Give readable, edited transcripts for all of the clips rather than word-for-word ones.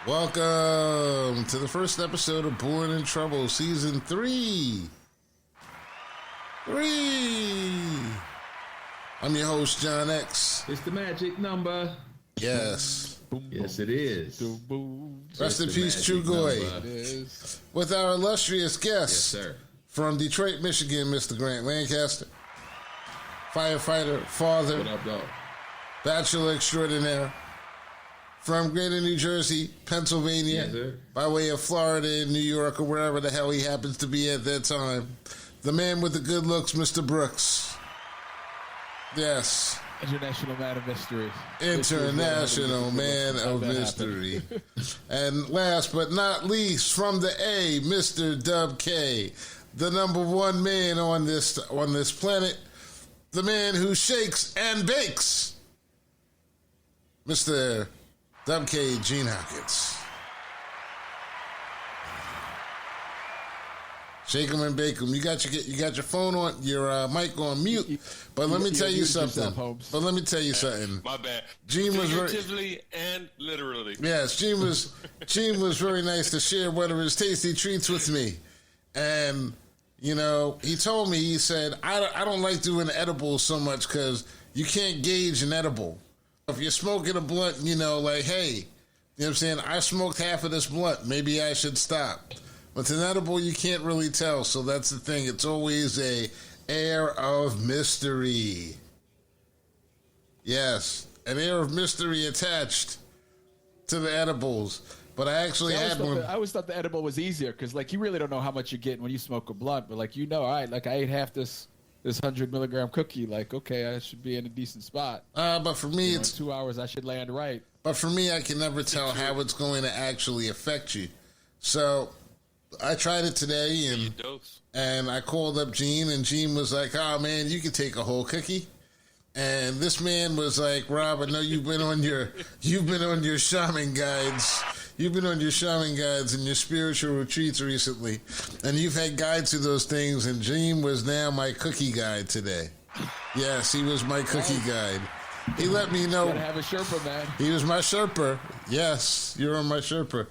Welcome to the first episode of Born in Trouble, Season 3. I'm your host, John X. It's the magic number. Yes. Yes, it is. Rest in peace, True Goy. With our illustrious guest from Detroit, Michigan, Mr. Grant Lancaster. Firefighter, father, What up, dog? bachelor extraordinaire. From Greater New Jersey, Pennsylvania, Yes, by way of Florida and New York or wherever the hell he happens to be at that time. The man with the good looks, Mr. Brooks. Yes. International Man of Mystery. International Man of Mystery. And last but not least, from the A, Mr. Dub K, the number one man on this planet, the man who shakes and bakes, Mr. Dub K, Gene Hopkins. Shake 'em and bake 'em. You got your phone on, your mic on mute. But let me tell you something. My bad. Gene was figuratively and literally. Yes, Gene was very nice to share one of his tasty treats with me, and you know, he told me, he said, I don't like doing edibles so much because you can't gauge an edible. If you're smoking a blunt, you know, like, hey, you know what I'm saying? I smoked half of this blunt. Maybe I should stop. But an edible, you can't really tell. So that's the thing. It's always a air of mystery. Yes, an air of mystery attached to the edibles. But I actually had one. I always thought the edible was easier because, like, you really don't know how much you're getting when you smoke a blunt. But, like, you know, all right, like, I ate half this 100-milligram cookie. Like, okay, I should be in a decent spot. But for me, it's in 2 hours. I should land right. But for me, I can never tell how it's going to actually affect you. So I tried it today, and I called up Gene, and Gene was like, "Oh man, you can take a whole cookie." And this man was like, "Rob, I know you've been on your shaman guides." You've been on your shaman guides and your spiritual retreats recently, and you've had guides to those things, and Gene was now my cookie guide today. Yes, he was my cookie guide. He let me know. You gotta have a Sherpa, man. He was my Sherpa. Yes, you're on my Sherpa.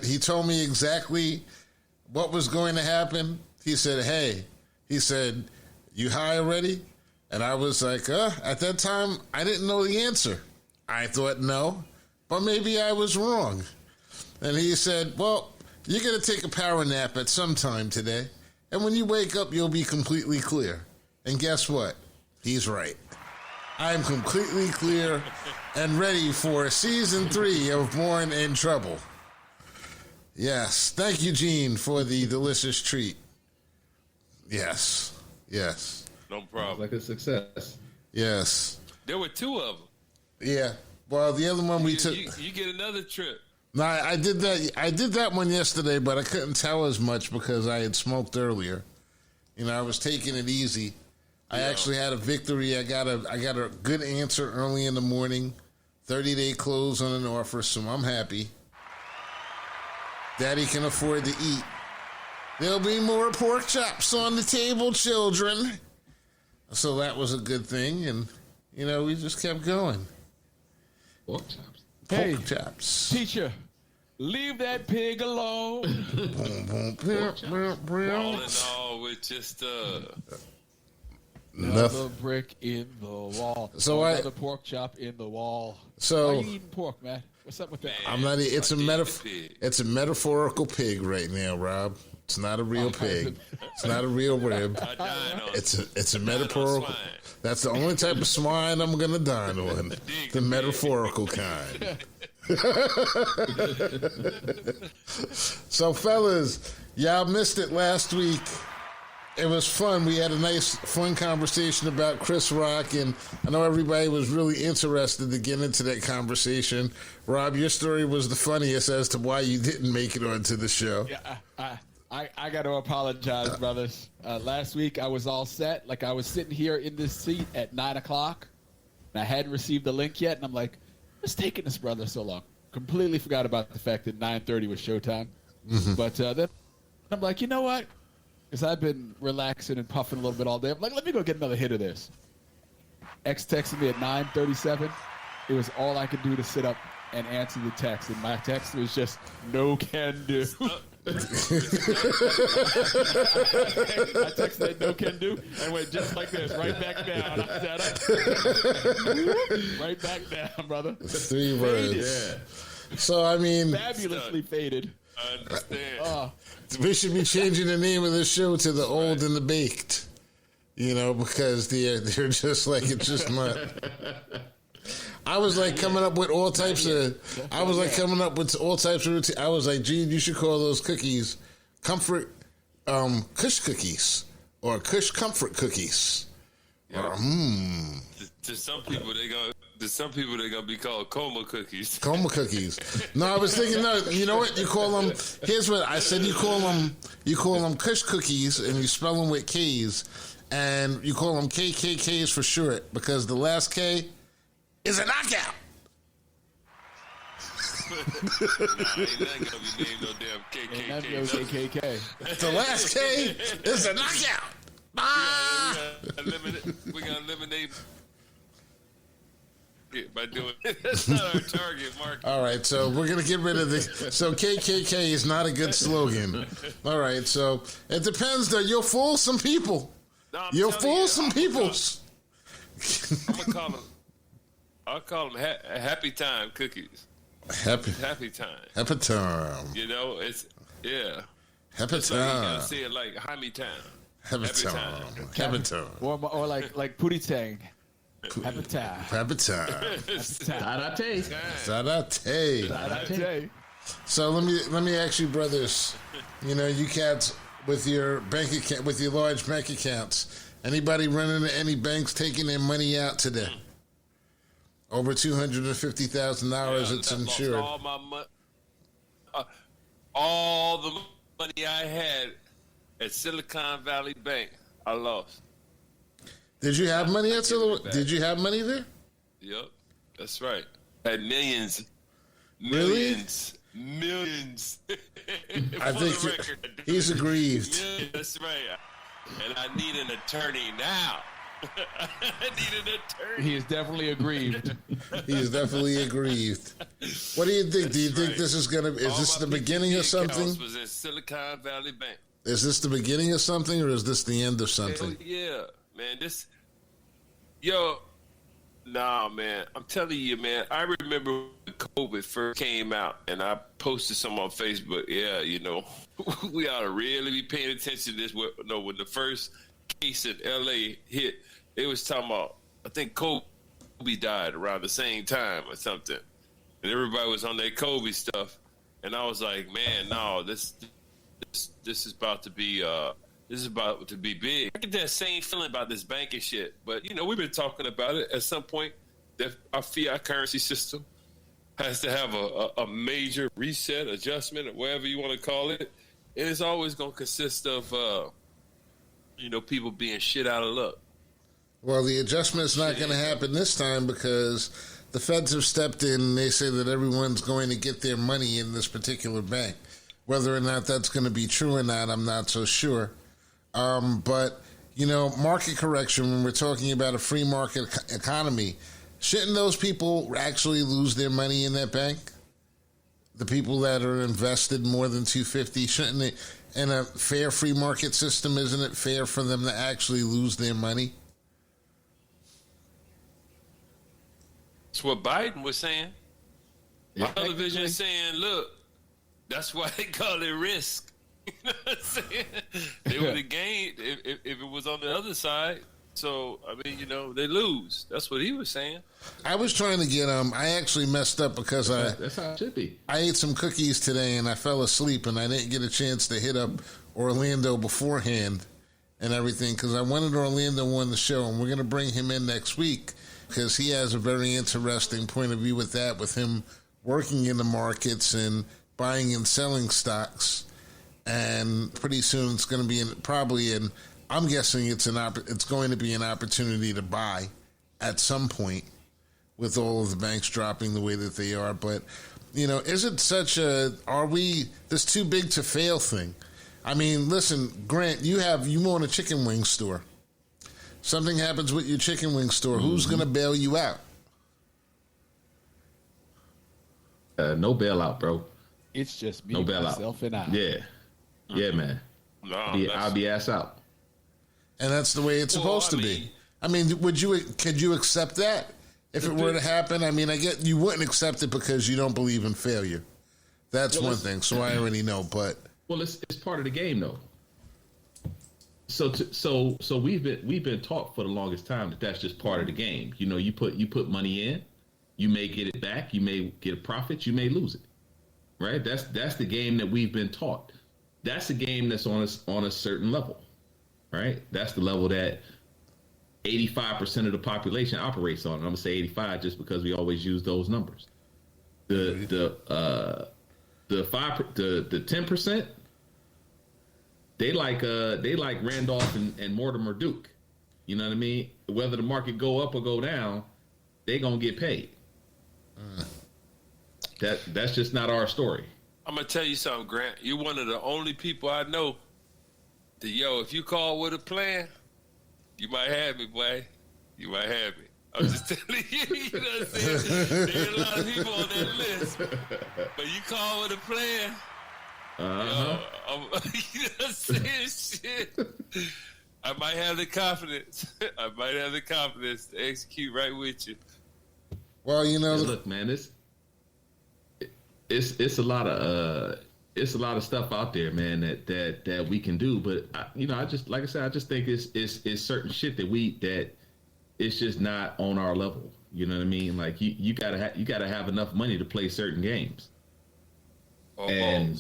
He told me exactly what was going to happen. He said, "Hey," he said, "you high already?" And I was like, at that time, I didn't know the answer. I thought no. But maybe I was wrong. And he said, "Well, you're going to take a power nap at some time today. And when you wake up, you'll be completely clear." And guess what? He's right. I'm completely clear and ready for Season 3 of Born in Trouble. Yes. Thank you, Gene, for the delicious treat. Yes. No problem. Like a success. Yes. There were two of them. Yeah. Well, the other one we took. You get another trip. No, I did that. I did that one yesterday, but I couldn't tell as much because I had smoked earlier. You know, I was taking it easy. I actually had a victory. I got a good answer early in the morning. 30-day close on an offer, so I'm happy. Daddy can afford to eat. There'll be more pork chops on the table, children. So that was a good thing, and you know, we just kept going. Pork chops. Pork chops. Teacher, leave that pig alone. All in all, with just Another brick in the wall. So another pork chop in the wall. So why are you eating pork, man? What's up with that? I'm not. It's a metaphorical pig right now, Rob. It's not a real pig. It's not a real rib. It's a metaphorical. That's the only type of swine I'm gonna dine on. The metaphorical kind. So, fellas, y'all missed it last week. It was fun. We had a nice, fun conversation about Chris Rock, and I know everybody was really interested to get into that conversation. Rob, your story was the funniest as to why you didn't make it onto the show. Yeah, I got to apologize, brothers. Last week I was all set. Like, I was sitting here in this seat at 9 o'clock, and I hadn't received the link yet, and I'm like, what's taking this brother so long? Completely forgot about the fact that 9:30 was showtime. Mm-hmm. But then I'm like, you know what? Because I've been relaxing and puffing a little bit all day. I'm like, let me go get another hit of this. X texted me at 9:37. it was all I could do to sit up and answer the text, and my text was just no can do. I texted no can do and went just like this, right back down. I sat up, right back down, brother. 3 words. Yeah. So I mean, Fabulously faded. I understand. we should be changing the name of the show to The Old and the Baked. Because they're just like, it's just not. I was like coming up with all types of. I was like coming up with all types of routine. I was like, Gene, you should call those cookies comfort Kush cookies or Kush comfort cookies. Yeah. To some people, they're gonna be called coma cookies. Coma cookies. No, I was thinking. No, you know what? You call them. Here's what I said. You call them Kush cookies, and you spell them with K's, and you call them KKKs for short because the last K is a knockout. Nah, ain't nothing gonna be named no damn KKK. KKK. The last K is a knockout. We gonna eliminate it by doing it. That's not our target market. All right, so we're gonna get rid of the. So KKK is not a good slogan. All right, so it depends. Though you'll fool some people. No, You'll fool some peoples. I'm gonna call them. I'll call them happy time cookies. Happy time. time. It's yeah. Happy It's like you gotta time. say it like Hammy time. Happy time. Happy time. Or like Pootie Tang. Happy time. Happy time. Karate. Sadate. So let me ask you, brothers. You cats with your bank account, with your large bank accounts. Anybody running into any banks taking their money out today? Over $250,000. It's insured. All my money, all the money I had at Silicon Valley Bank, I lost. Did you have money at Silicon? Did you have money there? Yep, that's right. Had millions. Really? Millions. I think he's aggrieved. That's right. And I need an attorney now. I need an attorney. He is definitely aggrieved. He's definitely aggrieved. What do you think? Do you think right. this is gonna? Is All this my the beginning of PPP something? accounts was at Silicon Valley Bank. Is this the beginning of something, or is this the end of Hell something? yeah, man. Nah, man. I'm telling you, man. I remember when COVID first came out, and I posted some on Facebook. Yeah, we ought to really be paying attention to this. When the first case in L.A. hit, they was talking about, I think Kobe died around the same time or something, and everybody was on their Kobe stuff, and I was like, man, no, this is about to be big. I get that same feeling about this banking shit, but we've been talking about it. At some point, that our fiat currency system has to have a major reset, adjustment, or whatever you want to call it, and it's always going to consist of people being shit out of luck. Well, the adjustment's not going to happen this time because the feds have stepped in and they say that everyone's going to get their money in this particular bank. Whether or not that's going to be true or not, I'm not so sure. But, market correction, when we're talking about a free market economy, shouldn't those people actually lose their money in that bank? The people that are invested more than $250, shouldn't they? In a fair free market system, isn't it fair for them to actually lose their money? That's what Biden was saying. Yeah. Television is saying, look, that's why they call it risk. You know what I'm saying? They would have gained if it was on the other side. So, they lose. That's what he was saying. I was trying to get I actually messed up because That's how it should be. I ate some cookies today and I fell asleep and I didn't get a chance to hit up Orlando beforehand and everything because I wanted Orlando on the show, and we're going to bring him in next week because he has a very interesting point of view with that, with him working in the markets and buying and selling stocks. And pretty soon it's going to be I'm guessing it's going to be an opportunity to buy at some point with all of the banks dropping the way that they are. But, is it this too big to fail thing? I mean, listen, Grant, you own a chicken wing store. Something happens with your chicken wing store. Who's going to bail you out? No bailout, bro. It's just me, No bailout. myself, and I. Yeah, man. No, I'll be ass out. And that's the way it's supposed to be. I mean, could you accept that if it were to happen? I mean, I get you wouldn't accept it because you don't believe in failure. That's one thing. So I already know, but it's part of the game, though. So we've been taught for the longest time that that's just part of the game. You know, you put money in, you may get it back, you may get a profit, you may lose it. Right? That's the game that we've been taught. That's a game that's on a certain level. Right? That's the level that 85% of the population operates on. And I'm gonna say 85 just because we always use those numbers. The 10%, they like Randolph and Mortimer Duke. You know what I mean? Whether the market go up or go down, they gonna get paid. That's just not our story. I'm gonna tell you something, Grant. You're one of the only people I know that, if you call with a plan, you might have me, boy. You might have me. I'm just telling you, you know what I'm saying? There's a lot of people on that list. But you call with a plan, you know what I'm saying? Shit. I might have the confidence. To execute right with you. Well, look, man, it's a lot of stuff out there, man, that we can do. But I just think it's certain shit that it's just not on our level. You know what I mean? Like you gotta have enough money to play certain games. And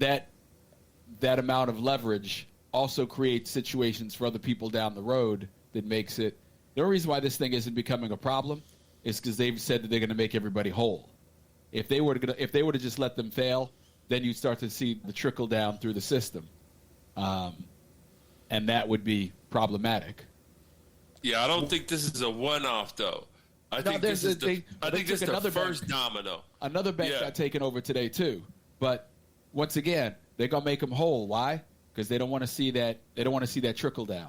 that amount of leverage also creates situations for other people down the road that makes it. The only reason why this thing isn't becoming a problem is because they've said that they're going to make everybody whole. If they were to just let them fail, then you'd start to see the trickle down through the system, and that would be problematic. Yeah, I don't think this is a one-off though. I think this is the first domino. Another bank got taken over today too, but once again, they're gonna make them whole. Why? Because they don't want to see that. They don't want to see that trickle down.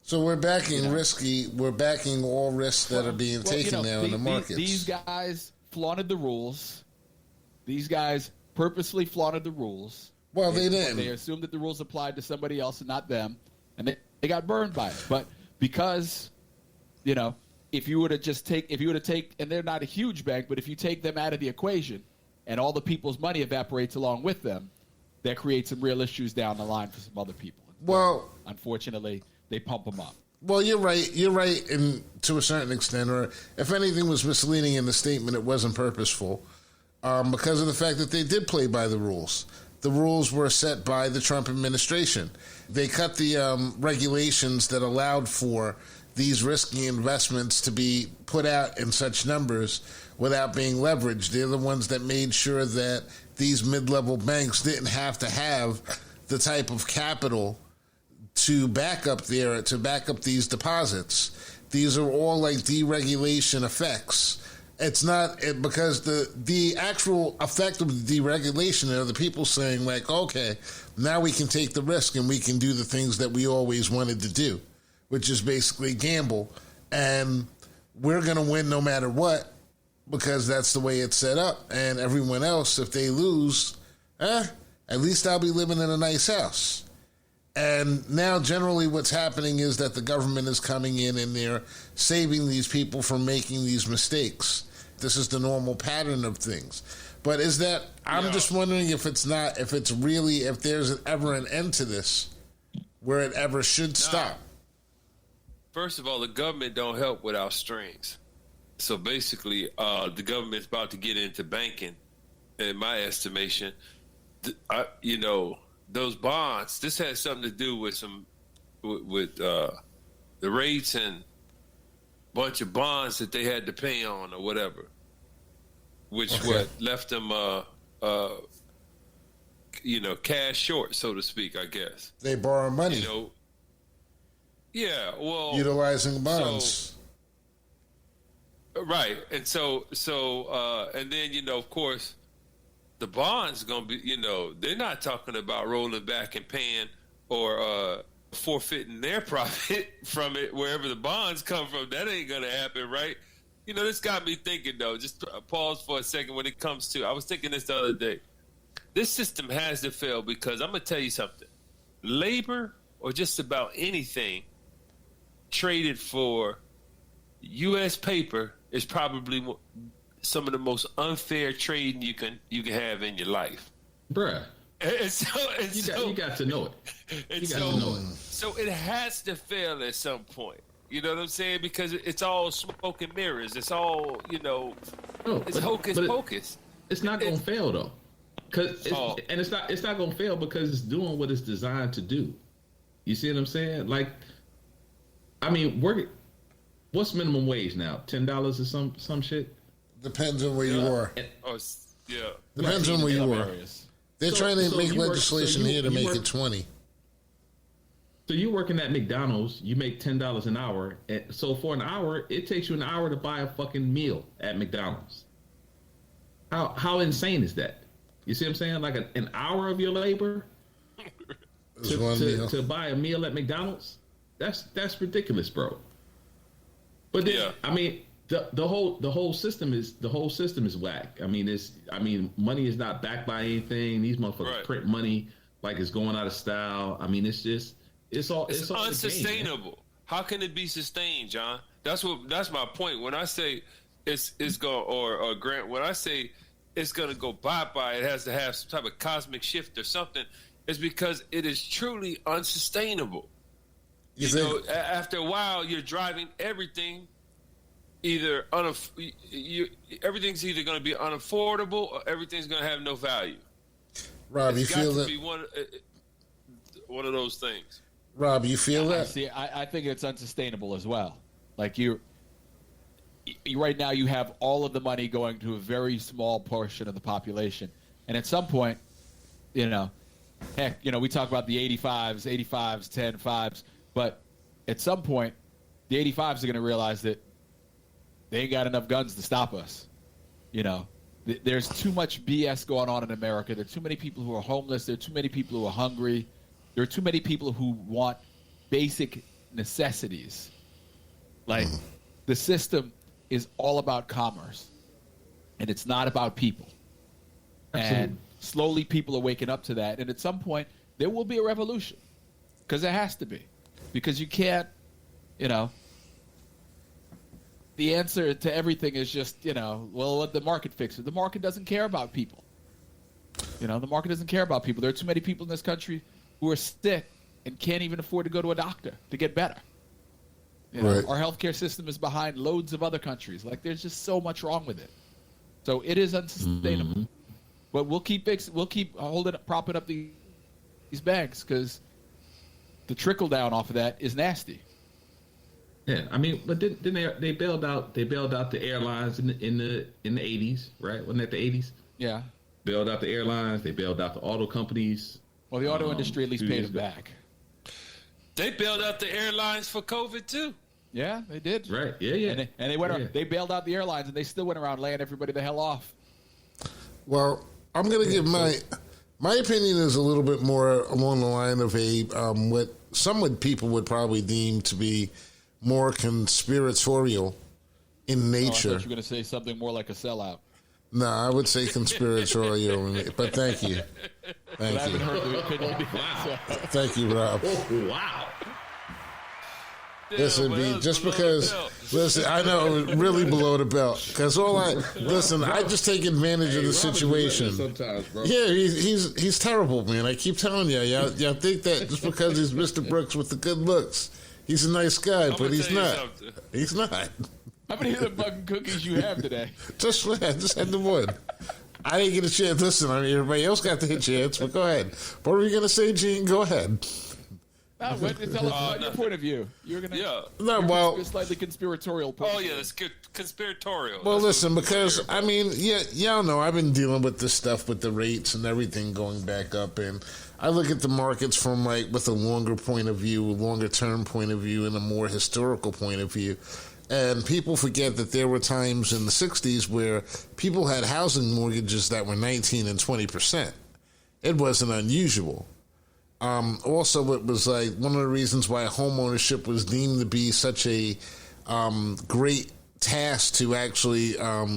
So we're backing risky. We're backing all risks that are being taken now in the markets. These guys flaunted the rules. These guys purposely flaunted the rules. Well, they didn't. They assumed that the rules applied to somebody else and not them, and they got burned by it. But because, if you were to take, and they're not a huge bank, but if you take them out of the equation, and all the people's money evaporates along with them, that creates some real issues down the line for some other people. Well, unfortunately, they pump them up. Well, you're right. You're right to a certain extent, or if anything was misleading in the statement, it wasn't purposeful because of the fact that they did play by the rules. The rules were set by the Trump administration. They cut the regulations that allowed for these risky investments to be put out in such numbers without being leveraged. They're the ones that made sure that these mid-level banks didn't have to have the type of capital to back up these deposits. These are all like deregulation effects. It's not because the actual effect of the deregulation are the people saying like, okay, now we can take the risk and we can do the things that we always wanted to do, which is basically gamble, and we're going to win no matter what because that's the way it's set up. And everyone else, if they lose, at least I'll be living in a nice house. And now generally what's happening is that the government is coming in and they're saving these people from making these mistakes. This is the normal pattern of things. But I'm just wondering if there's ever an end to this, where it ever should stop. First of all, the government don't help without strings. So basically, the government's about to get into banking, in my estimation. Those bonds, this has something to do with the rates and bunch of bonds that they had to pay on or whatever, which left them cash short, so to speak, I guess. They borrow money. Utilizing bonds. Right. And and then, of course, the bond's going to be, they're not talking about rolling back and paying or forfeiting their profit from it wherever the bonds come from. That ain't going to happen, right? this got me thinking though. Just pause for a second when it comes to. I was thinking this the other day. This system has to fail because I'm gonna tell you something. Labor or just about anything traded for U.S. paper is probably some of the most unfair trading you can have in your life, bruh. You got to know it. So it has to fail at some point. You know what I'm saying? Because it's all smoke and mirrors. It's all it's hocus pocus. It's not gonna fail though, it's not gonna fail because it's doing what it's designed to do. You see what I'm saying? Like, I mean, what's minimum wage now? $10 or some shit. Depends on where you are. Depends on where you are. They're trying to make legislation here to make it 20. So you working at McDonald's, you make $10 an hour. So for an hour, it takes you an hour to buy a fucking meal at McDonald's. How insane is that? You see what I'm saying? Like an hour of your labor to buy a meal at McDonald's? That's ridiculous, bro. But then, I mean, the whole system is whack. I mean, money is not backed by anything. These motherfuckers print money like it's going out of style. I mean, it's unsustainable. How can it be sustained, John? That's my point. When I say it's going or Grant, when I say it's going to go bye-bye, it has to have some type of cosmic shift or something. It's because it is truly unsustainable. You know, after a while, you're driving everything. Everything's either going to be unaffordable or everything's going to have no value. Rob, you feel that? Be one of those things. Rob, you feel that? See, I think it's unsustainable as well. Like you right now, you have all of the money going to a very small portion of the population, and at some point, we talk about the 85s, 10 5s, but at some point, the 85s are going to realize that they ain't got enough guns to stop us. There's too much BS going on in America. There are too many people who are homeless. There are too many people who are hungry. There are too many people who want basic necessities. Like, the system is all about commerce, and it's not about people. Absolutely. And slowly people are waking up to that. And at some point, there will be a revolution, because there has to be. Because you can't, the answer to everything is just, let the market fix it. The market doesn't care about people. The market doesn't care about people. There are too many people in this country who are sick and can't even afford to go to a doctor to get better. Our healthcare system is behind loads of other countries. Like, there's just so much wrong with it. So it is unsustainable. Mm-hmm. But we'll keep propping up these banks, because the trickle down off of that is nasty. Yeah, I mean, but then they bailed out the airlines in the 80s, right? Wasn't that the 80s? Yeah. Bailed out the airlines. They bailed out the auto companies. Well, the auto industry at least paid them back. They bailed out the airlines for COVID too. Yeah, they did. Right. Yeah. And they went. They bailed out the airlines, and they still went around laying everybody the hell off. Well, I'm going to give my opinion is a little bit more along the line of what some people would probably deem to be more conspiratorial in nature. I thought you were going to say something more like a sellout. No, I would say conspiratorial, but thank you. Thank you. I haven't heard the opinion. Wow. Thank you, Rob. Oh, wow. Listen, I know, really below the belt. Because I just take advantage of the situation. Sometimes, bro. Yeah, he's terrible, man. I keep telling you, y'all think that just because he's Mr. Brooks with the good looks, he's a nice guy, but he's not. He's not. How many of the fucking cookies you have today? Just had the one. I didn't get a chance. Listen, I mean, everybody else got the chance, but go ahead. What were you going to say, Gene? Go ahead. No, tell us about your point of view. You're going to slightly conspiratorial point. Oh, yeah, it's conspiratorial. Well, listen, because, I mean, y'all know I've been dealing with this stuff with the rates and everything going back up, and I look at the markets from, with a longer point of view, a longer term point of view, and a more historical point of view. And people forget that there were times in the 60s where people had housing mortgages that were 19 and 20%. It wasn't unusual. Also, it was one of the reasons why home ownership was deemed to be such a great tasked to actually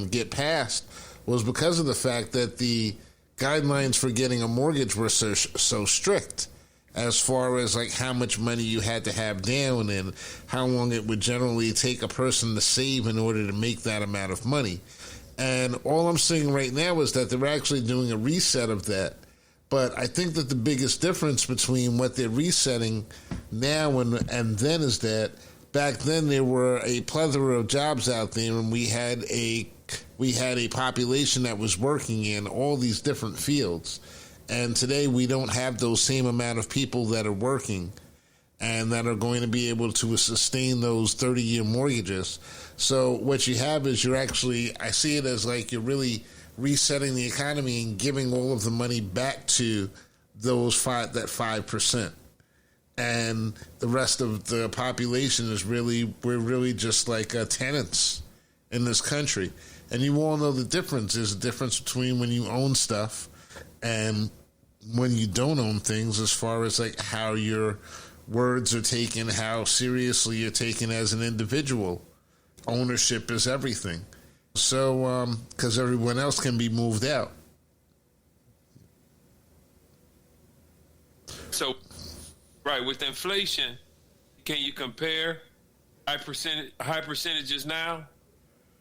get passed was because of the fact that the guidelines for getting a mortgage were so strict as far as like how much money you had to have down and how long it would generally take a person to save in order to make that amount of money. And all I'm seeing right now is that they're actually doing a reset of that. But I think that the biggest difference between what they're resetting now and then is that back then there were a plethora of jobs out there, and we had a population that was working in all these different fields. And today we don't have those same amount of people that are working and that are going to be able to sustain those 30-year mortgages. So what you have is I see it as like you're really resetting the economy and giving all of the money back to that 5%. And the rest of the population we're really just like tenants in this country. And you all know the difference. There's a difference between when you own stuff and when you don't own things, as far as like how your words are taken, how seriously you're taken as an individual. Ownership is everything. So, because everyone else can be moved out. So, right, with inflation, can you compare high percentages now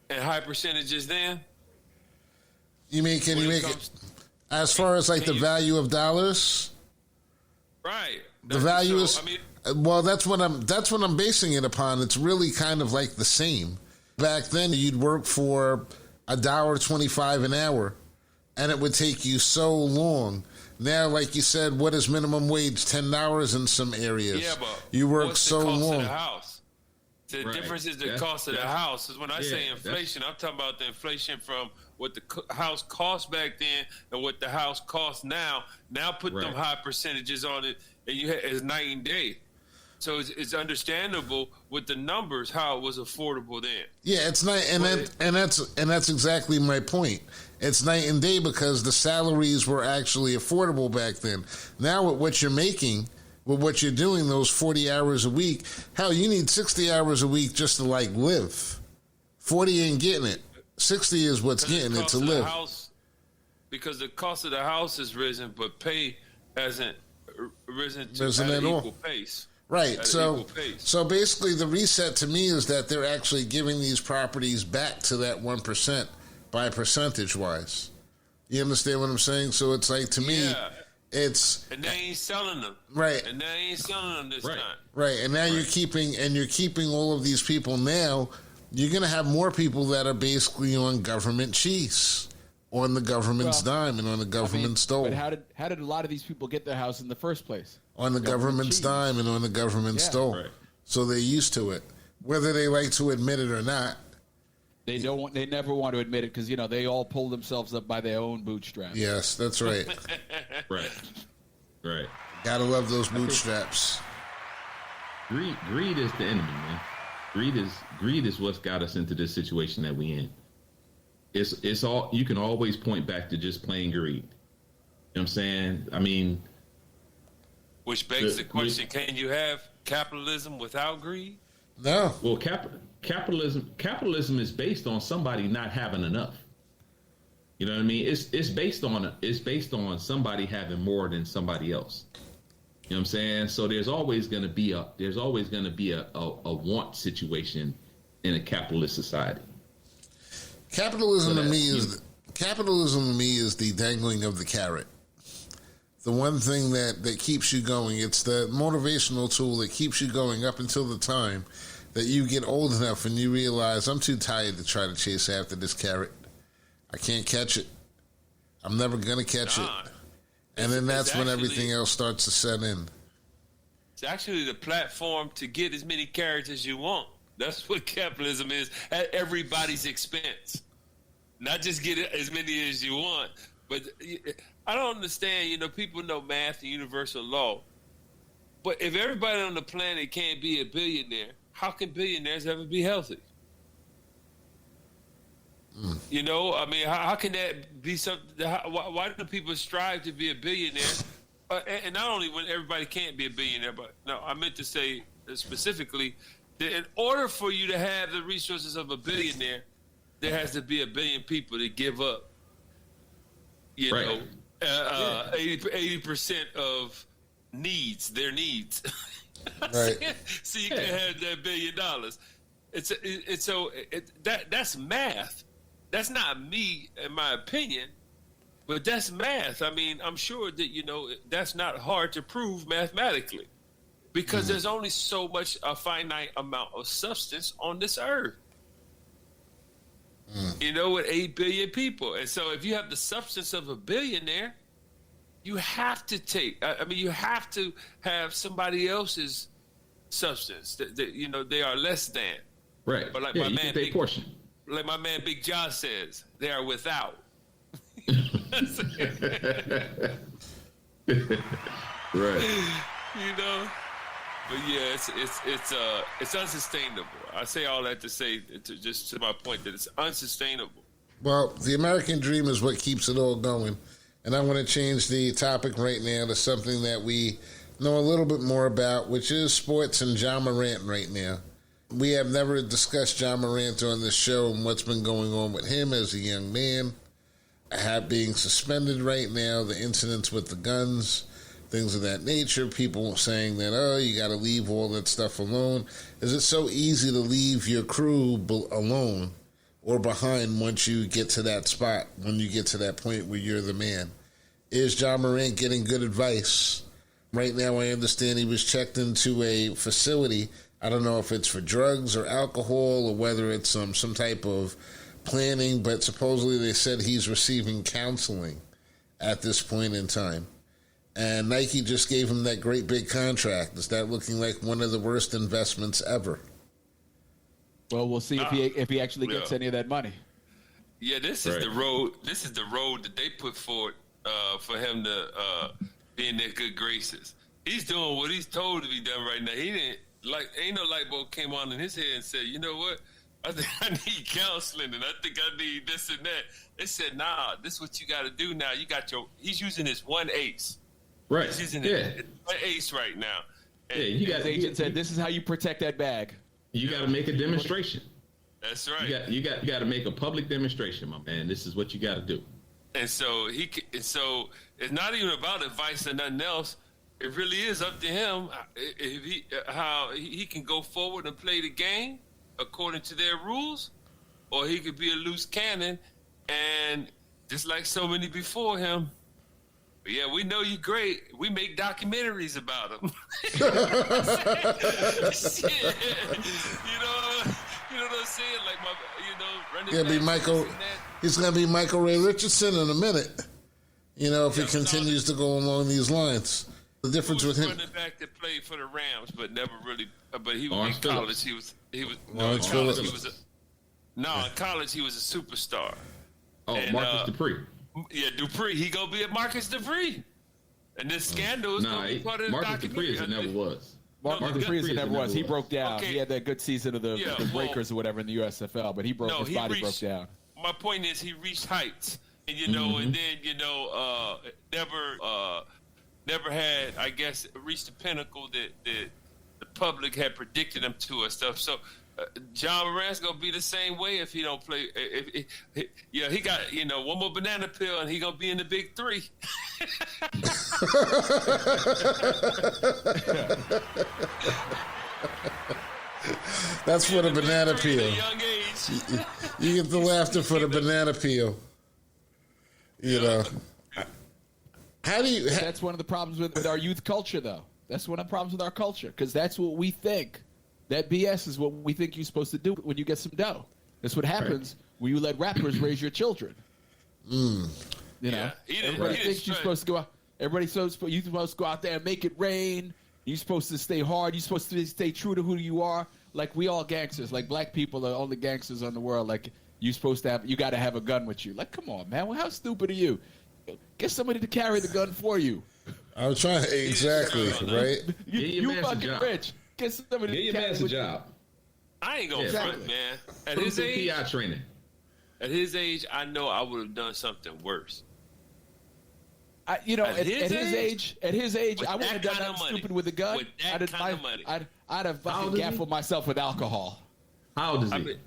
and high percentages then? You mean, can you make it as far as like the value of dollars? Right. The value is, well, that's what I'm basing it upon. It's really kind of like the same. Back then, you'd work for $1.25 an hour, and it would take you so long. Now, like you said, what is minimum wage? $10 in some areas. Yeah, but you work what's so the cost long. Of the house? The difference is the cost of the house. Is when I say inflation, I'm talking about the inflation from what the house cost back then and what the house costs now. Now put them high percentages on it, and it's night and day. So it's understandable with the numbers how it was affordable then. Yeah, it's night, and that's exactly my point. It's night and day because the salaries were actually affordable back then. Now with what you're making, with what you're doing, those 40 hours a week, hell, you need 60 hours a week just to like live. 40 ain't getting it. 60 is what's getting it to live. Because the cost of the house has risen, but pay hasn't risen at an equal pace. Right. So basically the reset to me is that they're actually giving these properties back to that 1% by percentage wise. You understand what I'm saying? So it's like, to me, it's... And they ain't selling them. Right. And they ain't selling them this time. Right. And now you're keeping all of these people now. You're going to have more people that are basically on government cheese, on the government's dime and on the government's dole. But how did a lot of these people get their house in the first place? On the government's dime and on the government's dole. Right. So they're used to it. Whether they like to admit it or not. They don't. They never want to admit it because, they all pull themselves up by their own bootstraps. Yes, that's right. Right. Gotta love those bootstraps. Greed is the enemy, man. Greed is what's got us into this situation that we in. It's all, you can always point back to just plain greed. You know what I'm saying? I mean, which begs the question: can you have capitalism without greed? No. Well, capitalism is based on somebody not having enough. You know what I mean? It's based on somebody having more than somebody else. You know what I'm saying? So there's always going to be a want situation in a capitalist society. Capitalism to me is the dangling of the carrot. The one thing that keeps you going. It's the motivational tool that keeps you going up until the time that you get old enough and you realize, I'm too tired to try to chase after this carrot. I can't catch it. I'm never going to catch it. And then that's when everything else starts to set in. It's actually the platform to get as many carrots as you want. That's what capitalism is, at everybody's expense. Not just get as many as you want, but I don't understand. People know math and universal law. But if everybody on the planet can't be a billionaire, how can billionaires ever be healthy? How can that be something? Why do people strive to be a billionaire? And not only when everybody can't be a billionaire, but no, I meant to say specifically In order for you to have the resources of a billionaire, there has to be a billion people to give up, you know, 80% of their needs. Right. So you can have that $1 billion. That's math. That's not me, in my opinion, but that's math. I mean, I'm sure that, you know, that's not hard to prove mathematically because there's only so much, a finite amount of substance on this earth. You know, with 8 billion people. And so if you have the substance of a billionaire, you have to you have to have somebody else's substance that you know, they are less than. Right. But like my man, portion. Like my man Big John says, they are without. Right. You know? But yeah, it's unsustainable. I say all that to say, just to my point, that it's unsustainable. Well, the American dream is what keeps it all going. And I want to change the topic right now to something that we know a little bit more about, which is sports and Ja Morant right now. We have never discussed Ja Morant on this show and what's been going on with him as a young man. Being suspended right now, the incidents with the guns, things of that nature, people saying that, oh, you got to leave all that stuff alone. Is it so easy to leave your crew alone or behind once you get to that spot, when you get to that point where you're the man? Is Ja Morant getting good advice? Right now, I understand he was checked into a facility. I don't know if it's for drugs or alcohol or whether it's some type of planning, but supposedly they said he's receiving counseling at this point in time. And Nike just gave him that great big contract. Is that looking like one of the worst investments ever? Well, we'll see if he actually gets any of that money. Yeah, this is the road. This is the road that they put forward for him to be in their good graces. He's doing what he's told to be done right now. He didn't ain't no light bulb came on in his head and said, you know what? I think I need counseling and I think I need this and that. They said, nah, this is what you got to do now. You got he's using his one ace. Right. He's using his one ace right now. And his agent said, this is how you protect that bag. You got to make a demonstration. That's right. You got to make a public demonstration, my man. This is what you got to do. And so it's not even about advice or nothing else. It really is up to him how he can go forward and play the game according to their rules, or he could be a loose cannon and just like so many before him. But yeah, we know you're great. We make documentaries about him. Shit. You know what I'm saying? Like running be Michael. He's gonna be Michael Ray Richardson in a minute. If he continues to go along these lines. The difference with him. Running back that played for the Rams, but never really. But he was in college. He was. In college he was a superstar. Oh, and, Marcus Dupree. Yeah, Dupree. He gonna be at Marcus Dupree. And this scandal is gonna be part of the Marcus documentary. Dupree never was. Marcus Dupree never was. He broke down. Okay. He had that good season of the Breakers or whatever in the USFL, but his body broke down. My point is, he reached heights, and and then never had, I guess, reached the pinnacle that the public had predicted him to and stuff. So Ja Morant's gonna be the same way if he don't play. He got one more banana peel and he gonna be in the big three. That's for the banana peel. At a young age. You get the laughter for the banana peel. How do you? That's one of the problems with our youth culture, though. That's one of the problems with our culture, because that's what we think. That BS is what we think you're supposed to do when you get some dough. That's what happens when you let rappers raise your children. Everybody thinks you're supposed to go out. You're supposed to go out there and make it rain. You're supposed to stay hard. You're supposed to stay true to who you are. Like, we all gangsters. Like, black people are only gangsters in the world. Like, you got to have a gun with you. Like, come on, man. Well, how stupid are you? Get somebody to carry the gun for you. I was trying to, exactly, right? You fucking rich. Get somebody to carry a job. I ain't gonna front, man. At his age, PI training. At his age, I know I would have done something worse. At his age, I wouldn't have done nothing stupid with a gun. With that kind of money. I'd have How old fucking is gaffled he? myself with alcohol. How old is he? I mean,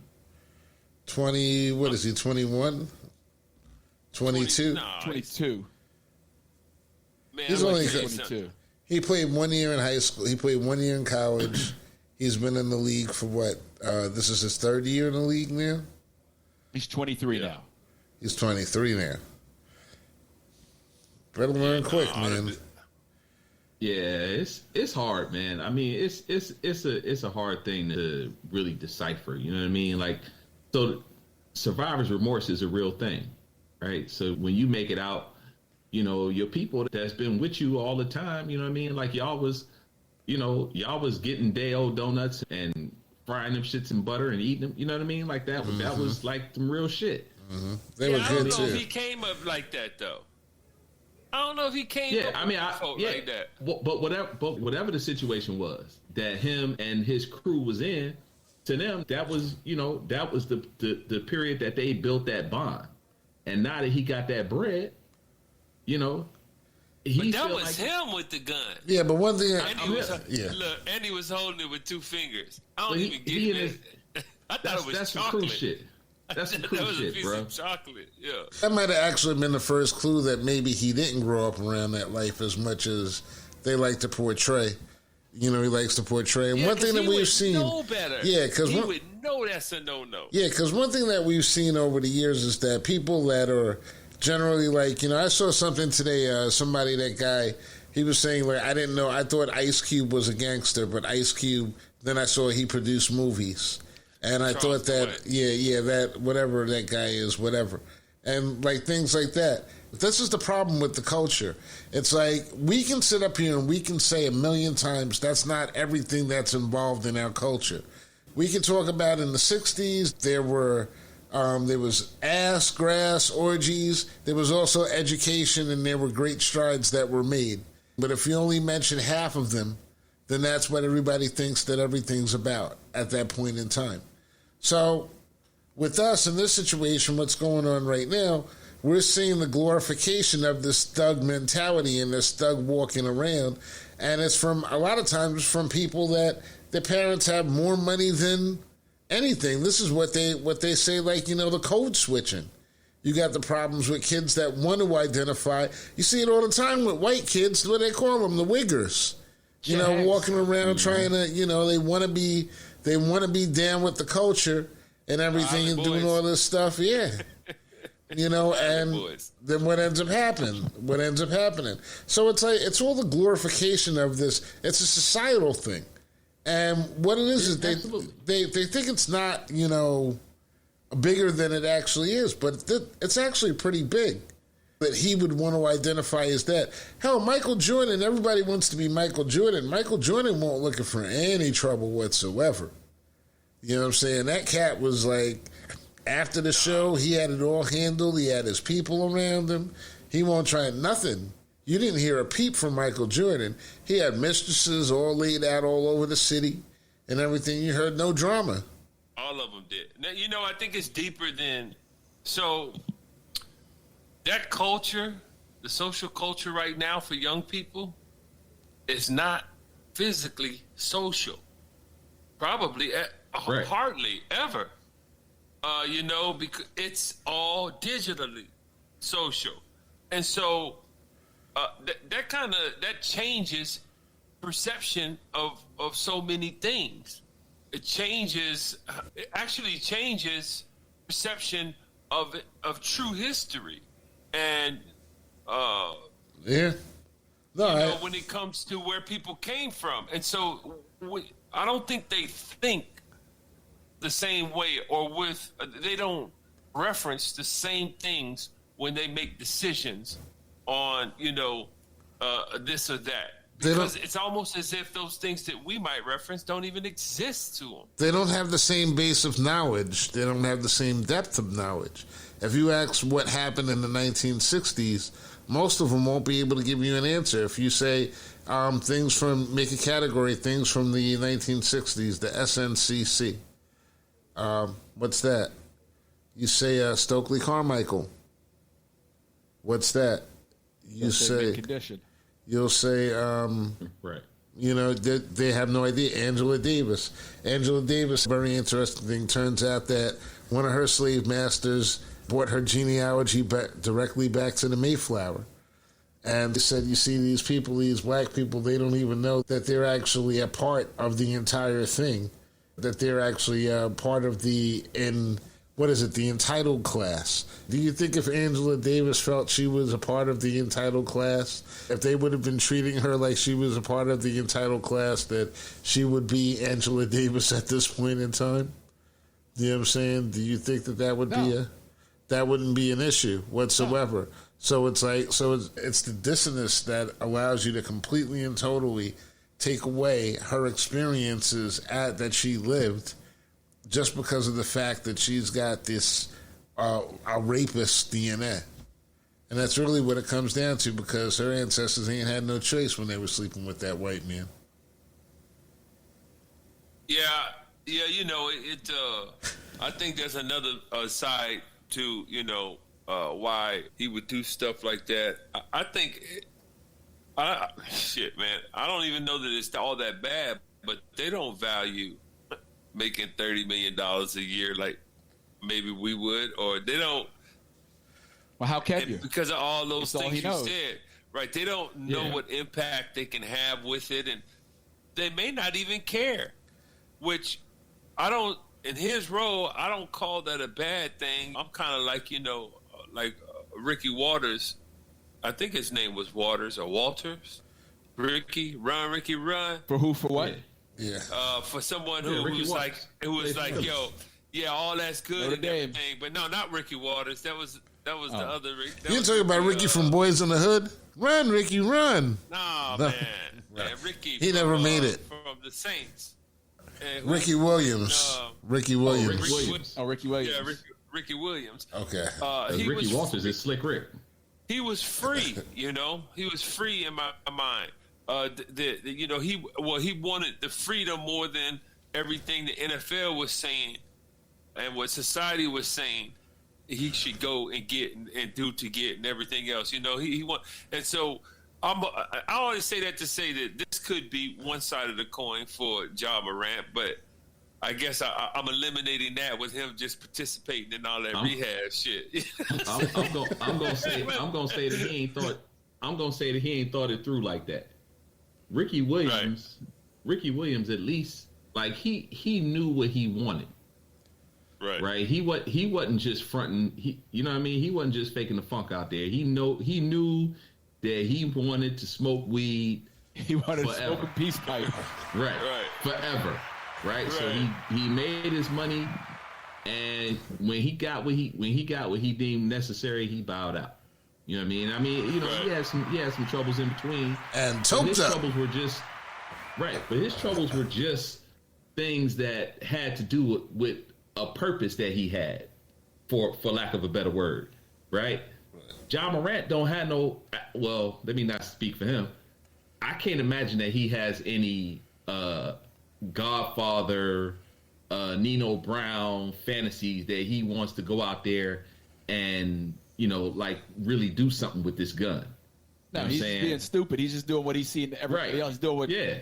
20, what is he, 21? 22? No, 22. man, He's I'm gonna only tell you something. 22. He played 1 year in high school. He played 1 year in college. He's been in the league for what? This is his third year in the league now? He's 23 now. He's 23 now. Better learn quick, man. Yeah, it's hard, man. I mean, it's a hard thing to really decipher. You know what I mean? Like, so survivor's remorse is a real thing, right? So when you make it out, you know, your people that's been with you all the time, you know what I mean? Like y'all was getting day old donuts and frying them shits in butter and eating them. You know what I mean? Like that was like some real shit. Mm-hmm. They were I good don't know if too. he came up like that though. I don't know if he came Yeah, up I mean, like that. But whatever the situation was that him and his crew was in, to them that was the period that they built that bond, and now that he got that bread, you know, But that was him with the gun. Yeah, but one thing, And he was, yeah. Look, and he was holding it with 2 fingers. I don't But even he get and it. I thought it was that's some chocolate. cool shit. That's some cool that was a shit, piece bro. of chocolate. Yeah. That might have actually been the first clue that maybe he didn't grow up around that life as much as they like to portray. You know, he likes to portray. And one thing that we've seen, know better. Yeah, because he would know that's a no-no. Yeah, because one thing that we've seen over the years is that people that are generally like, you know, I saw something today. That guy, he was saying like, I didn't know. I thought Ice Cube was a gangster, but Ice Cube. Then I saw he produced movies. And I thought that, that whatever that guy is, whatever. And like things like that. This is the problem with the culture. It's like we can sit up here and we can say a million times that's not everything that's involved in our culture. We can talk about in the 60s, there was ass, grass, orgies. There was also education, and there were great strides that were made. But if you only mention half of them, then that's what everybody thinks that everything's about at that point in time. So with us in this situation, what's going on right now, we're seeing the glorification of this thug mentality and this thug walking around. And it's from, a lot of times, from people that their parents have more money than anything. This is what they say, like, you know, the code switching. You got the problems with kids that want to identify. You see it all the time with white kids, what they call them, the wiggers. You know, walking around trying to, you know, they want to be down with the culture and everything and doing all this stuff. Yeah. You know, and then what ends up happening? So it's like, it's all the glorification of this. It's a societal thing. And what it is they think it's not, you know, bigger than it actually is, but it's actually pretty big. That he would want to identify as that. Hell, Michael Jordan, everybody wants to be Michael Jordan. Michael Jordan won't looking for any trouble whatsoever. You know what I'm saying? That cat was like, after the show, he had it all handled. He had his people around him. He won't try nothing. You didn't hear a peep from Michael Jordan. He had mistresses all laid out all over the city and everything. You heard no drama. All of them did. Now, you know, I think it's deeper than... So... That culture, the social culture right now for young people, is not physically social. Probably, hardly ever. You know, because it's all digitally social. And so that changes perception of so many things. It actually changes perception of true history. And when it comes to where people came from, and so I don't think they think the same way, or they don't reference the same things when they make decisions on this or that. Because it's almost as if those things that we might reference don't even exist to them. They don't have the same base of knowledge. They don't have the same depth of knowledge. If you ask what happened in the 1960s, most of them won't be able to give you an answer. If you say make a category, things from the 1960s, the SNCC. What's that? You say Stokely Carmichael. What's that? You say condition. You'll say, right. they have no idea. Angela Davis, very interesting thing. Turns out that one of her slave masters brought her genealogy directly back to the Mayflower. And they said, you see, these people, these black people, they don't even know that they're actually a part of the entire thing, that they're actually part of the entitled class. Do you think if Angela Davis felt she was a part of the entitled class, if they would have been treating her like she was a part of the entitled class, that she would be Angela Davis at this point in time? You know what I'm saying? Do you think that would be that wouldn't be an issue whatsoever? No. So it's it's the dissonance that allows you to completely and totally take away her experiences that she lived, just because of the fact that she's got this a rapist DNA. And that's really what it comes down to, because her ancestors ain't had no choice when they were sleeping with that white man. Yeah, I think there's another side to, why he would do stuff like that. I think, shit, man, I don't even know that it's all that bad, but they don't value making $30 million a year like maybe we would, or they don't. Well, how can you? Because of all those things you knows. said, right? They don't know what impact they can have with it, and they may not even care, which I don't. In his role, I don't call that a bad thing. I'm kind of like, Ricky Waters. I think his name was Waters or Walters. Ricky, run. For who? For what? Yeah. For someone who was like, yo, yeah, all that's good and everything, but no, not Ricky Waters. That was the other Ricky. You talking about Ricky from Boys in the Hood? Run, Ricky, run! Nah, man, Ricky. He never made it. From the Saints. Ricky Williams. Ricky Williams. Ricky Williams. Yeah, Ricky Williams. Okay. Ricky Walters is Slick Rick. He was free, He was free in my mind. He wanted the freedom more than everything the NFL was saying and what society was saying he should go and get and do to get and everything else. He want, and so I always say that to say that this could be one side of the coin for Ja Morant, but I guess I'm eliminating that with him just participating in all that rehab shit. I'm gonna say that he ain't thought it through like that. Ricky Williams, at least, like he knew what he wanted. Right. He wasn't just fronting. You know what I mean? He wasn't just faking the funk out there. He knew that he wanted to smoke weed. He wanted to smoke a peace pipe. Right. Forever. Right. So he made his money, and when he got what he deemed necessary, he bowed out. You know what I mean? He had some troubles in between, and his troubles were just but his troubles were just things that had to do with a purpose that he had, for lack of a better word, right? Ja Morant don't have no. Well, let me not speak for him. I can't imagine that he has any Godfather, Nino Brown fantasies that he wants to go out there and really do something with this gun. No, he's just being stupid. He's just doing what he's seen everybody else doing. Yeah.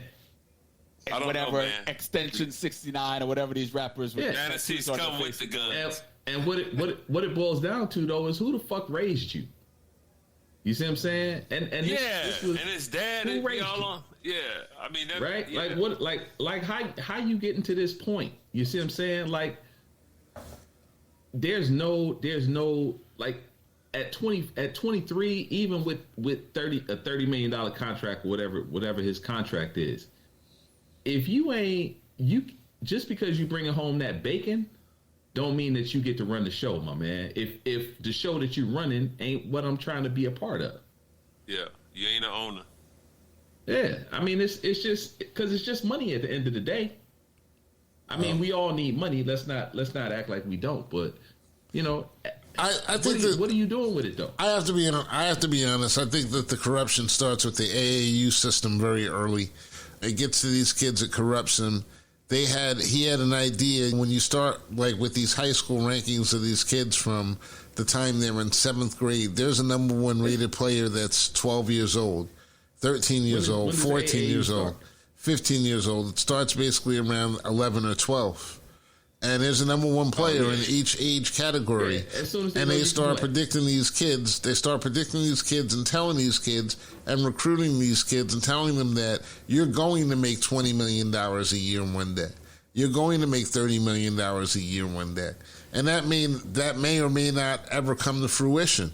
Whatever Extension 69 or whatever these rappers with fantasies come with the guns. And what it boils down to though is who the fuck raised you? You see what I'm saying? And this was, and his dad who raised all you? on. Yeah, I mean that, right? Yeah. Like what? Like how you getting to this point? You see what I'm saying? Like there's no like at 23, even with a $30 million contract, whatever his contract is. If you just because you bringing home that bacon, don't mean that you get to run the show, my man. If the show that you're running ain't what I'm trying to be a part of. Yeah, you ain't an owner. Yeah, I mean it's just because it's just money at the end of the day. I mean, we all need money. Let's not act like we don't. But I think what are you doing with it though? I have to be honest. I think that the corruption starts with the AAU system very early. It gets to these kids, it corrupts them. He had an idea when you start like with these high school rankings of these kids from the time they were in 7th grade. There's a number 1 rated player that's 12 years old, 13 years old, 14 years old. 15 years old. It starts basically around 11 or 12. And there's a number one player in each age category. Yeah, as soon as and they start predicting these kids. They start predicting these kids and telling these kids and recruiting these kids and telling them that you're going to make $20 million a year one day. You're going to make $30 million a year one day. And that may or may not ever come to fruition.